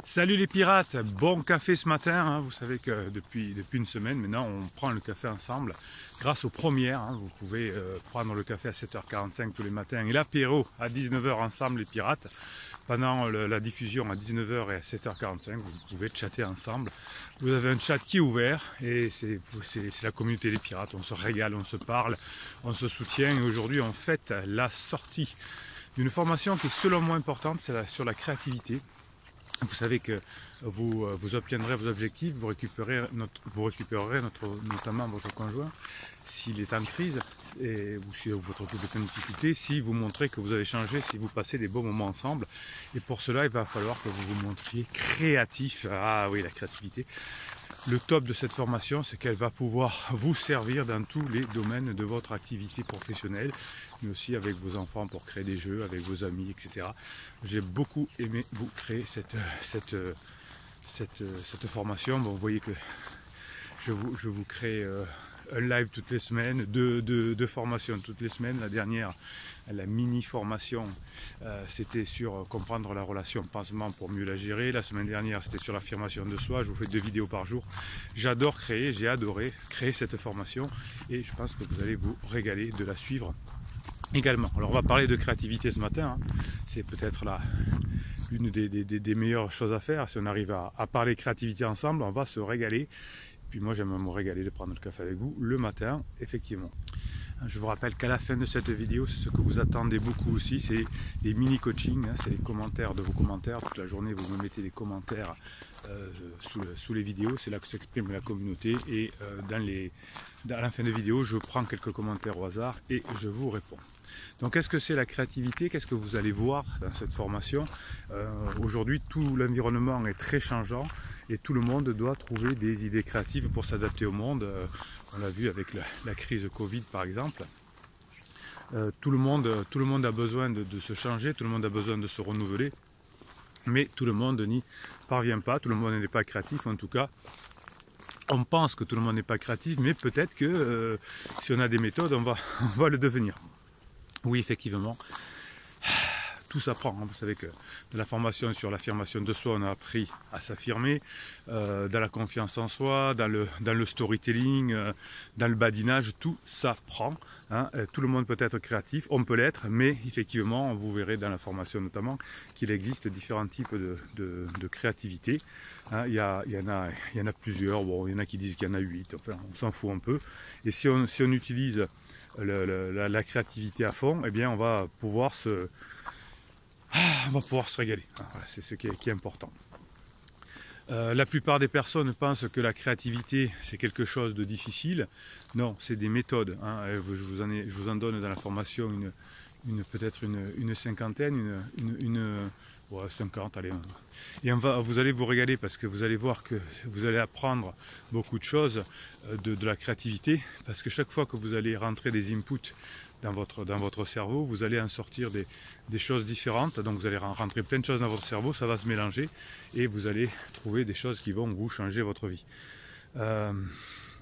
Salut les pirates, bon café ce matin, hein. Vous savez que depuis une semaine maintenant on prend le café ensemble grâce aux premières, hein. Vous pouvez prendre le café à 7h45 tous les matins et l'apéro à 19h ensemble les pirates. Pendant la diffusion à 19h et à 7h45 vous pouvez chatter ensemble. Vous avez un chat qui est ouvert et c'est la communauté des pirates, on se régale, on se parle, on se soutient et aujourd'hui on fête la sortie d'une formation qui est selon moi importante, c'est sur la créativité. Vous savez que vous obtiendrez vos objectifs, vous récupérerez notamment votre conjoint s'il est en crise et, ou si votre couple est en difficulté, si vous montrez que vous avez changé, si vous passez des bons moments ensemble. Et pour cela, il va falloir que vous vous montriez créatif. Ah oui, la créativité. Le top de cette formation, c'est qu'elle va pouvoir vous servir dans tous les domaines de votre activité professionnelle, mais aussi avec vos enfants pour créer des jeux, avec vos amis, etc. J'ai beaucoup aimé vous créer cette formation. Bon, vous voyez que je vous crée un live toutes les semaines, deux formations toutes les semaines. La dernière, la mini formation, c'était sur comprendre la relation pansement pour mieux la gérer. La semaine dernière, c'était sur l'affirmation de soi. Je vous fais 2 vidéos par jour. J'adore créer, j'ai adoré créer cette formation et je pense que vous allez vous régaler de la suivre également. Alors on va parler de créativité ce matin, hein. C'est peut-être l'une des meilleures choses à faire. Si on arrive à parler créativité ensemble, on va se régaler. Puis moi j'aime me régaler de prendre le café avec vous le matin, effectivement. Je vous rappelle qu'à la fin de cette vidéo, c'est ce que vous attendez beaucoup aussi, c'est les mini-coachings, hein, c'est les commentaires de vos commentaires. Toute la journée, vous me mettez des commentaires sous les vidéos, c'est là que s'exprime la communauté. Et à la fin de vidéo, je prends quelques commentaires au hasard et je vous réponds. Donc qu'est-ce que c'est la créativité? Qu'est-ce que vous allez voir dans cette formation? Aujourd'hui, tout l'environnement est très changeant et tout le monde doit trouver des idées créatives pour s'adapter au monde. On l'a vu avec la crise Covid par exemple. Tout le monde a besoin de se changer, tout le monde a besoin de se renouveler, mais tout le monde n'y parvient pas, tout le monde n'est pas créatif en tout cas. On pense que tout le monde n'est pas créatif, mais peut-être que si on a des méthodes, on va le devenir. Oui, effectivement, tout s'apprend. Vous savez que dans la formation sur l'affirmation de soi, on a appris à s'affirmer, dans la confiance en soi, dans le storytelling, dans le badinage, tout s'apprend. Hein. Tout le monde peut être créatif, on peut l'être, mais effectivement, vous verrez dans la formation notamment qu'il existe différents types de créativité. Hein, il y en a plusieurs, bon, il y en a qui disent qu'il y en a 8, enfin, on s'en fout un peu. Et si on utilise la créativité à fond, eh bien on va pouvoir se régaler. Voilà, c'est ce qui est important. La plupart des personnes pensent que la créativité c'est quelque chose de difficile. Non, c'est des méthodes, hein. Je vous en donne dans la formation peut-être une cinquantaine, ouais, 50, allez. Et vous allez vous régaler parce que vous allez voir que vous allez apprendre beaucoup de choses de la créativité, parce que chaque fois que vous allez rentrer des inputs dans votre cerveau, vous allez en sortir des choses différentes. Donc vous allez rentrer plein de choses dans votre cerveau, ça va se mélanger et vous allez trouver des choses qui vont vous changer votre vie.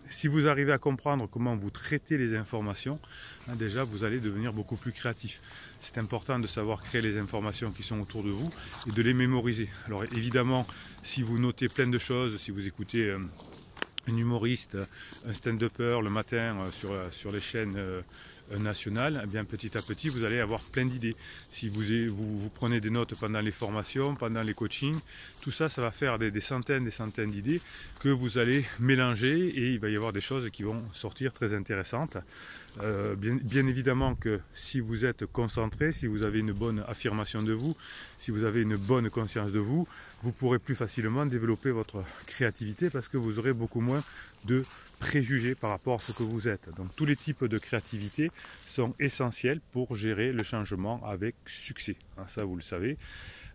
Si vous arrivez à comprendre comment vous traitez les informations, hein, déjà vous allez devenir beaucoup plus créatif. C'est important de savoir créer les informations qui sont autour de vous et de les mémoriser. Alors évidemment, si vous notez plein de choses, si vous écoutez un humoriste, un stand-upper le matin sur les chaînes nationales, eh bien petit à petit vous allez avoir plein d'idées. Si vous prenez des notes pendant les formations, pendant les coachings, tout ça, ça va faire des centaines d'idées que vous allez mélanger et il va y avoir des choses qui vont sortir très intéressantes. Bien évidemment que si vous êtes concentré, si vous avez une bonne affirmation de vous, si vous avez une bonne conscience de vous, vous pourrez plus facilement développer votre créativité parce que vous aurez beaucoup moins de préjugés par rapport à ce que vous êtes. Donc tous les types de créativité sont essentiels pour gérer le changement avec succès. Ça, vous le savez.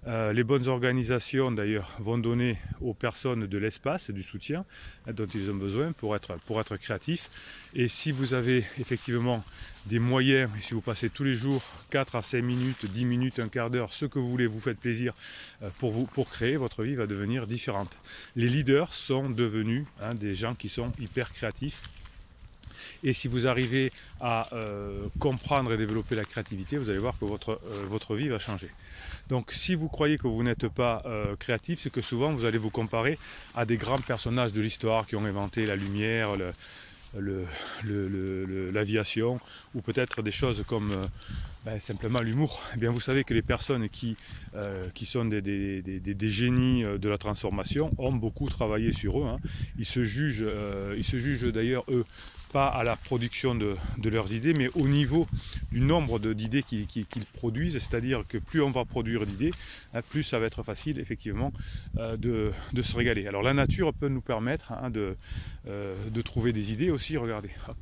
Les bonnes organisations d'ailleurs vont donner aux personnes de l'espace, du soutien dont ils ont besoin pour être créatifs. Et si vous avez effectivement des moyens, et si vous passez tous les jours 4 à 5 minutes, 10 minutes, un quart d'heure, ce que vous voulez, vous faites plaisir pour créer, votre vie va devenir différente. Les leaders sont devenus des gens qui sont hyper créatifs. Et si vous arrivez à comprendre et développer la créativité, vous allez voir que votre vie va changer. Donc si vous croyez que vous n'êtes pas créatif, c'est que souvent vous allez vous comparer à des grands personnages de l'histoire qui ont inventé la lumière, l'aviation, ou peut-être des choses comme simplement l'humour. Eh bien, vous savez que les personnes qui sont des génies de la transformation ont beaucoup travaillé sur eux, hein. Ils se jugent d'ailleurs, eux, pas à la production de leurs idées, mais au niveau du nombre d'idées qu'ils produisent, c'est-à-dire que plus on va produire d'idées, plus ça va être facile, effectivement, de se régaler. Alors la nature peut nous permettre, hein, de trouver des idées aussi. Regardez, hop,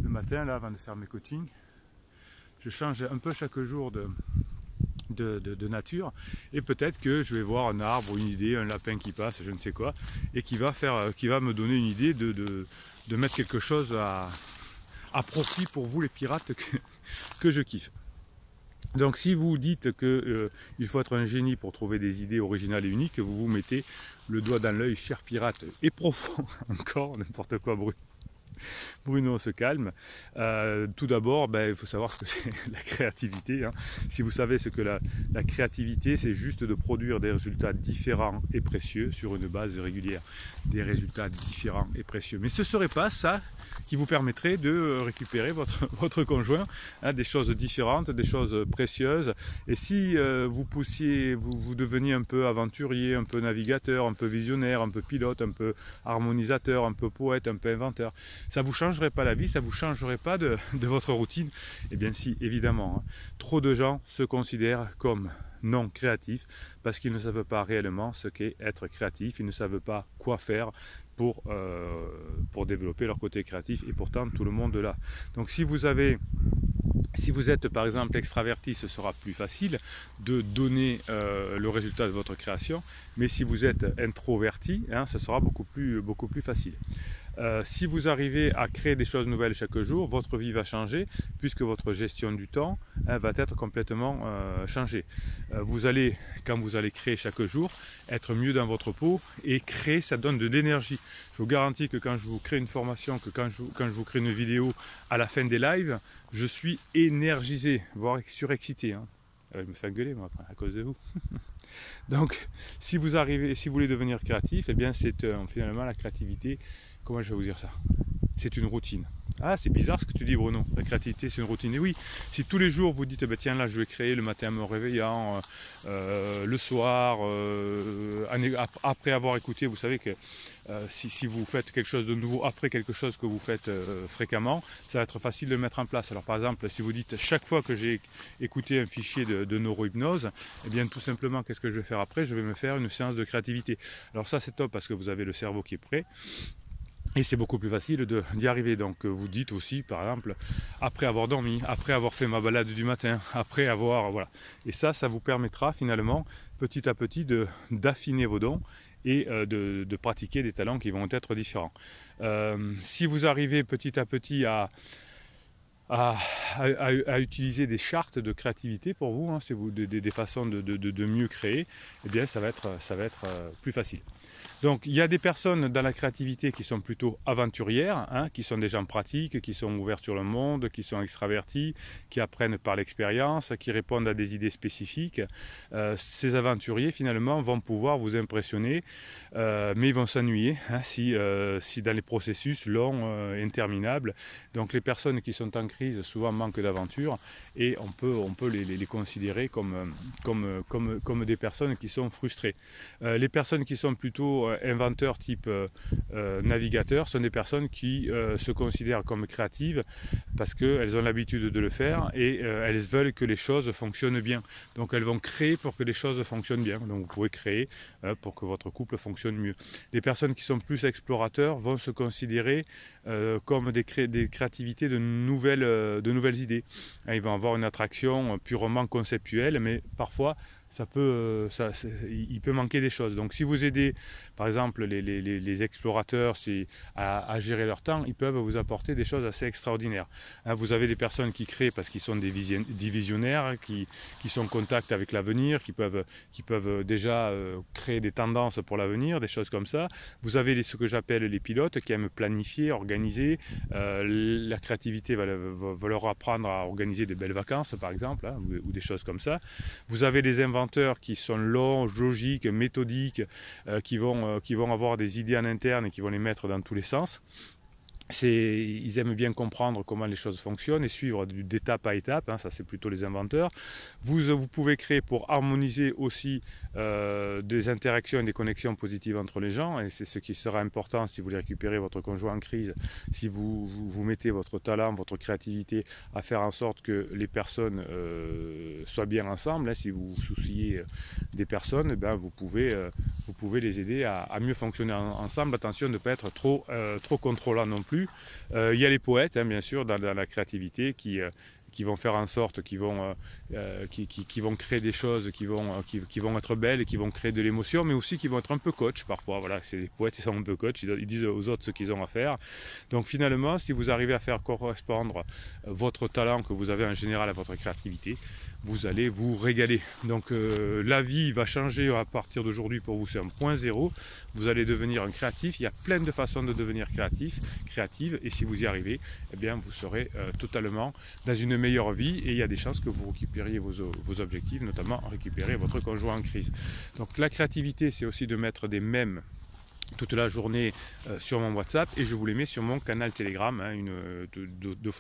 le matin, là, avant de faire mes coachings, je change un peu chaque jour de nature, et peut-être que je vais voir un arbre, une idée, un lapin qui passe, je ne sais quoi, et qui va me donner une idée de mettre quelque chose à profit pour vous les pirates que je kiffe. Donc si vous dites qu'il faut être un génie pour trouver des idées originales et uniques, vous vous mettez le doigt dans l'œil, cher pirate, et profond encore, n'importe quoi, Bruno se calme. Tout d'abord, il faut savoir ce que c'est la créativité, hein. Si vous savez ce que la créativité, c'est juste de produire des résultats différents et précieux sur une base régulière. Des résultats différents et précieux. Mais ce ne serait pas ça qui vous permettrait de récupérer votre conjoint, hein, des choses différentes, des choses précieuses. Et si vous deveniez un peu aventurier, un peu navigateur, un peu visionnaire, un peu pilote, un peu harmonisateur, un peu poète, un peu inventeur, ça ne vous changerait pas la vie, ça ne vous changerait pas de votre routine? Eh bien si, évidemment, hein. Trop de gens se considèrent comme non créatifs parce qu'ils ne savent pas réellement ce qu'est être créatif, ils ne savent pas quoi faire pour développer leur côté créatif, et pourtant tout le monde l'a. Donc si vous êtes par exemple extraverti, ce sera plus facile de donner le résultat de votre création, mais si vous êtes introverti, hein, ce sera beaucoup plus facile. Si vous arrivez à créer des choses nouvelles chaque jour, votre vie va changer, puisque votre gestion du temps, hein, va être complètement changée. Vous allez, quand vous allez créer chaque jour, être mieux dans votre peau, et créer, ça donne de l'énergie. Je vous garantis que quand je vous crée une formation, que quand je vous crée une vidéo, à la fin des lives, je suis énergisé, voire surexcité, hein. Je me fais engueuler, moi, à cause de vous. Donc, si vous voulez devenir créatif, eh bien, c'est finalement la créativité. Comment je vais vous dire ça? C'est une routine. Ah, c'est bizarre ce que tu dis, Bruno. La créativité, c'est une routine. Et oui, si tous les jours vous dites, tiens, là, je vais créer le matin en me réveillant, le soir, après avoir écouté, vous savez que si vous faites quelque chose de nouveau après quelque chose que vous faites fréquemment, ça va être facile de le mettre en place. Alors par exemple, si vous dites chaque fois que j'ai écouté un fichier de neurohypnose, eh bien tout simplement, qu'est-ce que je vais faire après? Je vais me faire une séance de créativité. Alors ça, c'est top parce que vous avez le cerveau qui est prêt. Et c'est beaucoup plus facile d'y arriver. Donc vous dites aussi, par exemple, après avoir dormi, après avoir fait ma balade du matin, après avoir... Voilà. Et ça vous permettra finalement, petit à petit, d'affiner vos dons et de pratiquer des talents qui vont être différents. Si vous arrivez petit à petit à utiliser des chartes de créativité pour vous, hein, des façons de mieux créer, eh bien ça va être plus facile. Donc il y a des personnes dans la créativité qui sont plutôt aventurières, hein, qui sont des gens pratiques, qui sont ouverts sur le monde, qui sont extravertis, qui apprennent par l'expérience, qui répondent à des idées spécifiques. Ces aventuriers finalement vont pouvoir vous impressionner, mais ils vont s'ennuyer, hein, si dans les processus longs et interminables. Donc les personnes qui sont en crise souvent manquent d'aventure, et on peut les considérer comme des personnes qui sont frustrées. Les personnes qui sont plutôt inventeurs type navigateurs sont des personnes qui se considèrent comme créatives parce qu'elles ont l'habitude de le faire, et elles veulent que les choses fonctionnent bien. Donc elles vont créer pour que les choses fonctionnent bien. Donc vous pouvez créer pour que votre couple fonctionne mieux. Les personnes qui sont plus explorateurs vont se considérer comme des créativités de nouvelles idées. Ils vont avoir une attraction purement conceptuelle, mais parfois il peut manquer des choses. Donc si vous aidez par exemple les explorateurs à gérer leur temps, ils peuvent vous apporter des choses assez extraordinaires. Hein, vous avez des personnes qui créent parce qu'ils sont des visionnaires, qui sont en contact avec l'avenir, qui peuvent déjà créer des tendances pour l'avenir, des choses comme ça. Vous avez ce que j'appelle les pilotes qui aiment planifier, organiser. La créativité va leur apprendre à organiser des belles vacances par exemple, hein, ou des choses comme ça. Vous avez des inventeurs qui sont longs, logiques, méthodiques, qui vont avoir des idées en interne et qui vont les mettre dans tous les sens. Ils aiment bien comprendre comment les choses fonctionnent et suivre d'étape à étape, hein, ça c'est plutôt les inventeurs. Vous pouvez créer pour harmoniser aussi des interactions et des connexions positives entre les gens, et c'est ce qui sera important si vous voulez récupérer votre conjoint en crise, si vous mettez votre talent, votre créativité à faire en sorte que les personnes soient bien ensemble, hein, si vous vous souciez des personnes, ben, vous pouvez les aider à mieux fonctionner ensemble. Attention de ne pas être trop contrôlant non plus. Il y a les poètes, hein, bien sûr, dans la créativité qui vont faire en sorte, qui vont créer des choses qui vont être belles et qui vont créer de l'émotion, mais aussi qui vont être un peu coach parfois. Voilà, les poètes, ils sont un peu coach, ils disent aux autres ce qu'ils ont à faire. Donc finalement, si vous arrivez à faire correspondre votre talent que vous avez en général à votre créativité, vous allez vous régaler. Donc la vie va changer à partir d'aujourd'hui pour vous, c'est un point zéro. Vous allez devenir un créatif. Il y a plein de façons de devenir créative, et si vous y arrivez, eh bien vous serez totalement dans une meilleure vie, et il y a des chances que vous récupériez vos objectifs, notamment récupérer votre conjoint en crise. Donc la créativité, c'est aussi de mettre des mèmes toute la journée sur mon WhatsApp, et je vous les mets sur mon canal Telegram, hein,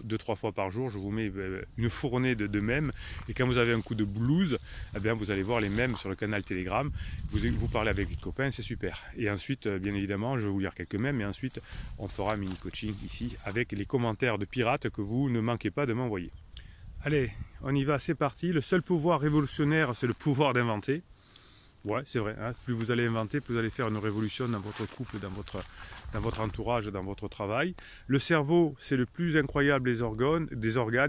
2-3 fois par jour. Je vous mets une fournée de mèmes, et quand vous avez un coup de blues, eh bien, vous allez voir les mèmes sur le canal Telegram, vous parlez avec les copains, c'est super. Et ensuite, bien évidemment, je vais vous lire quelques mèmes, et ensuite on fera un mini coaching ici avec les commentaires de pirates que vous ne manquez pas de m'envoyer. Allez, on y va, c'est parti. Le seul pouvoir révolutionnaire, c'est le pouvoir d'inventer. Ouais, c'est vrai, hein. Plus vous allez inventer, plus vous allez faire une révolution dans votre couple, dans votre entourage, dans votre travail. Le cerveau, c'est le plus incroyable des organes.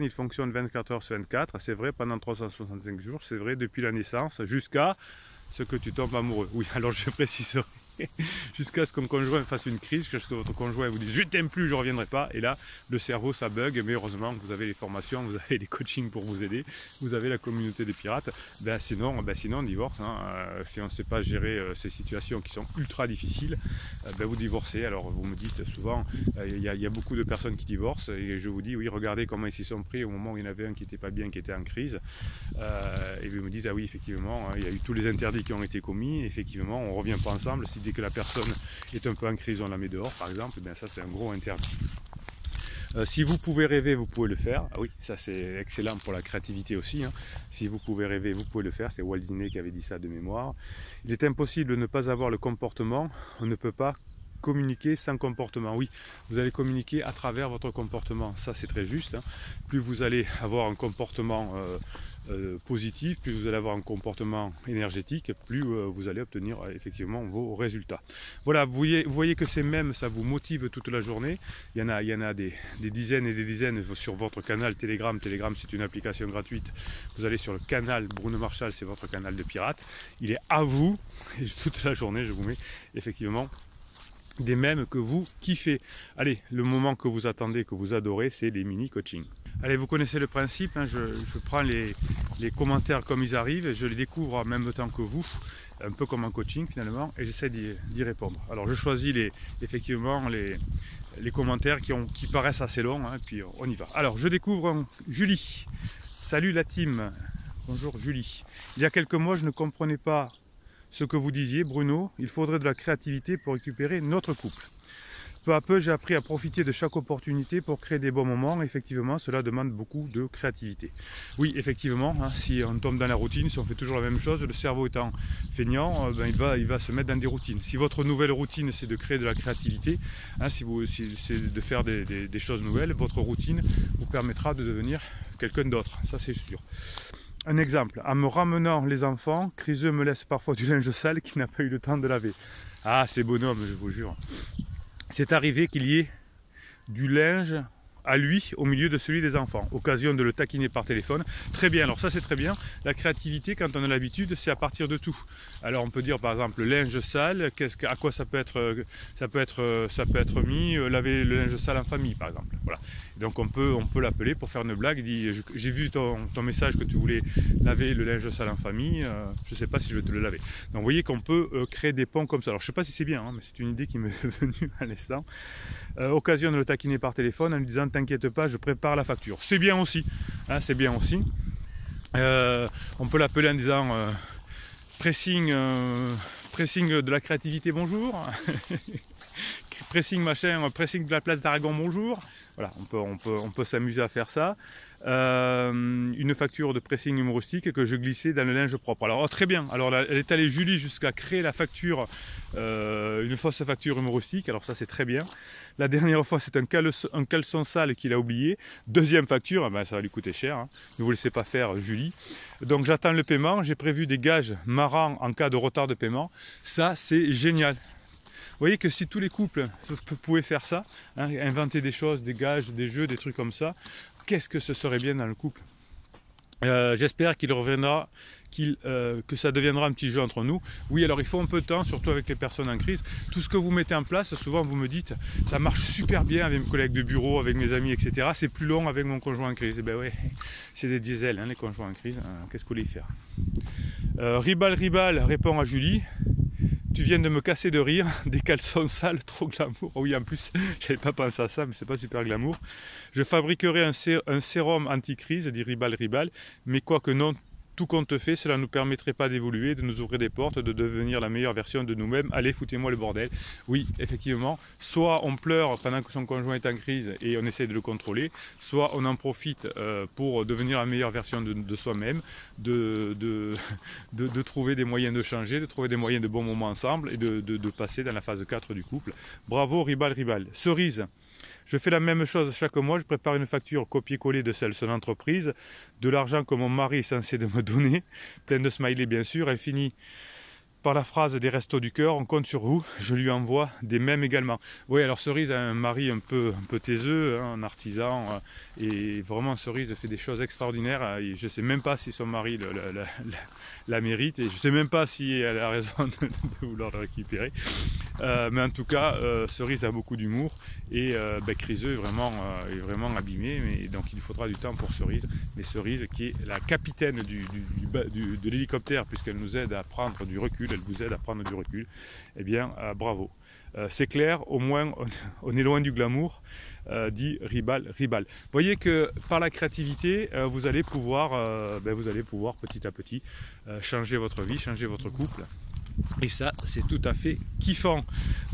Il fonctionne 24 heures sur 24. C'est vrai pendant 365 jours. C'est vrai depuis la naissance jusqu'à ce que tu tombes amoureux. Oui, alors je préciserai. Jusqu'à ce que mon conjoint fasse une crise, jusqu'à ce que votre conjoint vous dise je t'aime plus, je ne reviendrai pas, et là le cerveau ça bug. Mais heureusement que vous avez les formations, vous avez les coachings pour vous aider, vous avez la communauté des pirates. Sinon on divorce, hein. Si on ne sait pas gérer ces situations qui sont ultra difficiles, vous divorcez. Alors vous me dites souvent il y a beaucoup de personnes qui divorcent, et je vous dis oui, regardez comment ils s'y sont pris au moment où il y en avait un qui n'était pas bien, qui était en crise, et vous me dites ah oui, effectivement, il y a eu tous les interdits qui ont été commis, effectivement on ne revient pas ensemble. Dès que la personne est un peu en crise, on la met dehors par exemple, bien ça c'est un gros interdit. Si vous pouvez rêver, vous pouvez le faire. Ah oui, ça c'est excellent pour la créativité aussi, hein. Si vous pouvez rêver, vous pouvez le faire. C'est Walt Disney qui avait dit ça de mémoire. Il est impossible de ne pas avoir le comportement. On ne peut pas communiquer sans comportement. Oui, vous allez communiquer à travers votre comportement. Ça c'est très juste, hein. Plus vous allez avoir un comportement positif, plus vous allez avoir un comportement énergétique, plus vous allez obtenir effectivement vos résultats. Voilà, vous voyez que ces mèmes, ça vous motive toute la journée. Il y en a des dizaines et des dizaines sur votre canal Telegram. Telegram, c'est une application gratuite. Vous allez sur le canal Bruno Marchal, c'est votre canal de pirate. Il est à vous, et toute la journée, je vous mets effectivement des mèmes que vous kiffez. Allez, le moment que vous attendez, que vous adorez, c'est les mini-coachings. Allez, vous connaissez le principe, hein, je prends les commentaires comme ils arrivent, et je les découvre en même temps que vous, un peu comme un coaching finalement, et j'essaie d'y répondre. Alors je choisis effectivement les commentaires qui paraissent assez longs, hein, et puis on y va. Alors je découvre Julie. Salut la team. Bonjour Julie. Il y a quelques mois, je ne comprenais pas ce que vous disiez, Bruno. Il faudrait de la créativité pour récupérer notre couple. Peu à peu, j'ai appris à profiter de chaque opportunité pour créer des bons moments. Effectivement, cela demande beaucoup de créativité. Oui, effectivement, hein, si on tombe dans la routine, si on fait toujours la même chose, le cerveau étant feignant, il va se mettre dans des routines. Si votre nouvelle routine, c'est de créer de la créativité, hein, si c'est de faire des choses nouvelles, votre routine vous permettra de devenir quelqu'un d'autre. Ça, c'est sûr. Un exemple, en me ramenant les enfants, Criseux me laisse parfois du linge sale qu'il n'a pas eu le temps de laver. Ah, c'est bonhomme, je vous jure. C'est arrivé qu'il y ait du linge à lui au milieu de celui des enfants. Occasion de le taquiner par téléphone. Très bien, alors ça c'est très bien. La créativité, quand on a l'habitude, c'est à partir de tout. Alors on peut dire par exemple le linge sale, à quoi ça peut être mis, laver le linge sale en famille par exemple. Voilà. Donc on peut l'appeler pour faire une blague. Il dit j'ai vu ton message que tu voulais laver le linge sale en famille, je ne sais pas si je vais te le laver. Donc vous voyez qu'on peut créer des ponts comme ça. Alors je ne sais pas si c'est bien, hein, mais c'est une idée qui m'est venue à l'instant. Occasion de le taquiner par téléphone en lui disant t'inquiète pas, je prépare la facture. C'est bien aussi, hein, c'est bien aussi. On peut l'appeler en disant pressing de la créativité, bonjour. Pressing machin, pressing de la place d'Aragon, bonjour. Voilà, on peut s'amuser à faire ça. Une facture de pressing humoristique que je glissais dans le linge propre. Alors très bien, alors elle est allée Julie jusqu'à créer la facture, une fausse facture humoristique, alors ça c'est très bien. La dernière fois c'est un caleçon sale qu'il a oublié, deuxième facture, ben, ça va lui coûter cher, hein. Ne vous laissez pas faire Julie. Donc j'attends le paiement, j'ai prévu des gages marrants en cas de retard de paiement, ça c'est génial. Vous voyez que si tous les couples pouvaient faire ça, hein, inventer des choses, des gages, des jeux, des trucs comme ça, qu'est-ce que ce serait bien dans le couple. J'espère qu'il reviendra, que ça deviendra un petit jeu entre nous. Oui, alors il faut un peu de temps, surtout avec les personnes en crise. Tout ce que vous mettez en place, souvent vous me dites, ça marche super bien avec mes collègues de bureau, avec mes amis, etc. C'est plus long avec mon conjoint en crise. Et ben ouais, c'est des diesels, hein, les conjoints en crise. Qu'est-ce que vous voulez faire? Ribal répond à Julie. Tu viens de me casser de rire, des caleçons sales, trop glamour. Oh oui, en plus, j'avais pas pensé à ça, mais c'est pas super glamour. Je fabriquerai un sérum anti-crise, dit Ribal, mais quoi que non, tout compte fait, cela ne nous permettrait pas d'évoluer, de nous ouvrir des portes, de devenir la meilleure version de nous-mêmes. Allez, foutez-moi le bordel. Oui, effectivement, soit on pleure pendant que son conjoint est en crise et on essaie de le contrôler, soit on en profite pour devenir la meilleure version de soi-même, de trouver des moyens de changer, de trouver des moyens de bons moments ensemble et de passer dans la phase 4 du couple. Bravo Ribal. Cerise. Je fais la même chose chaque mois, je prépare une facture copier-coller de celle de son entreprise, de l'argent que mon mari est censé de me donner, plein de smileys bien sûr, elle finit par la phrase des restos du cœur, on compte sur vous, je lui envoie des mèmes également. Oui, alors Cerise a un mari un peu taiseux, hein, un artisan, et vraiment Cerise fait des choses extraordinaires, et je ne sais même pas si son mari la mérite, et je ne sais même pas si elle a raison de vouloir le récupérer. Mais en tout cas, Cerise a beaucoup d'humour, et Criseux est vraiment abîmé, mais donc il faudra du temps pour Cerise. Mais Cerise, qui est la capitaine de l'hélicoptère, puisqu'elle nous aide à prendre du recul, elle vous aide à prendre du recul, eh bien bravo. C'est clair, au moins on est loin du glamour, dit Ribal. Vous voyez que par la créativité, vous allez pouvoir petit à petit changer votre vie, changer votre couple. Et ça, c'est tout à fait kiffant.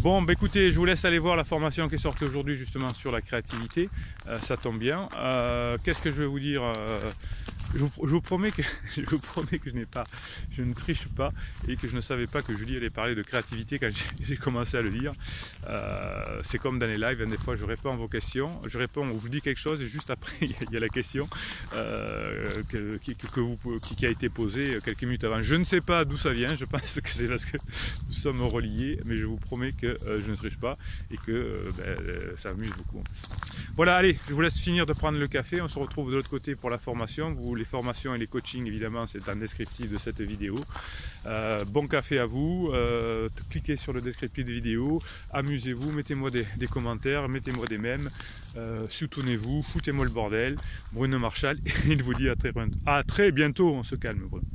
Bon, écoutez, je vous laisse aller voir la formation qui est sortie aujourd'hui justement sur la créativité. Ça tombe bien. Qu'est-ce que je vais vous dire je vous promets que je ne triche pas et que je ne savais pas que Julie allait parler de créativité quand j'ai commencé à le lire. C'est comme dans les lives, des fois je réponds à vos questions, je vous dis quelque chose et juste après il y a la question qui a été posée quelques minutes avant. Je ne sais pas d'où ça vient, je pense que c'est parce que nous sommes reliés, mais je vous promets que je ne triche pas et que ça m'amuse beaucoup en plus. Voilà, allez, je vous laisse finir de prendre le café, on se retrouve de l'autre côté pour la formation. Les formations et les coachings, évidemment, c'est en descriptif de cette vidéo. Bon café à vous, cliquez sur le descriptif de vidéo, amusez-vous, mettez-moi des commentaires, mettez-moi des mèmes, soutenez-vous, foutez-moi le bordel. Bruno Marchal, il vous dit à très bientôt, on se calme. Voilà.